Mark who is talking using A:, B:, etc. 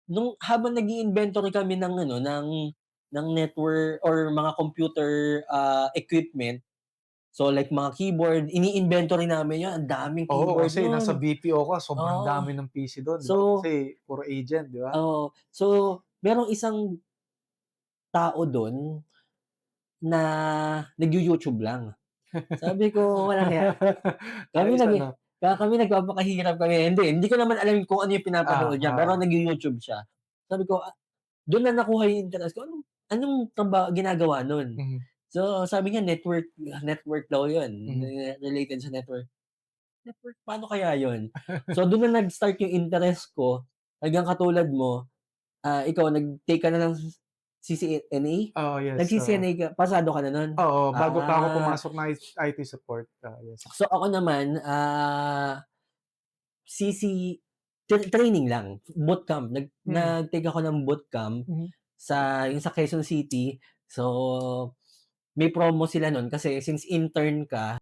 A: nung habang nag-i-inventory kami ng ano, ng network or mga computer, equipment, so like mga keyboard, ini-inventory namin 'yun, ang daming
B: Oo,
A: keyboard
B: kasi nasa
A: nun.
B: BPO ka sobrang
A: Oo.
B: dami ng PC dun, 'di ba?
A: So
B: Kasi puro agent, 'di ba?
A: oo. So, merong isang tao dun na nagyu-YouTube lang. Sabi ko, walang hiya. Kami
B: Ayos
A: nag
B: ano?
A: kami nagpapakahirap kami, hindi ko naman alam kung ano yung pinapanood niya, pero
B: Oo.
A: nagyu-YouTube siya. Sabi ko, dun na nakuha yung interest ko, anong ginagawa nun?
B: Mhm,
A: So, sabi niya network daw yun,
B: mhm.
A: related sa network. Network, paano kaya yun? So, dun na nag-start yung interest ko, hanggang katulad mo, ikaw nag-take ka na ng CCNA?
B: Oo, yes, oo.
A: Nag-CCNA ka, pasado ka na nun?
B: Oo, bago pa ako
A: Ah,
B: pumasok ng IT support, yes.
A: so ako naman, CC training lang, bootcamp.
B: Mm,
A: Nag-take ako ng bootcamp
B: mhm.
A: yung sa Quezon City. So, may promo sila nun kasi since intern ka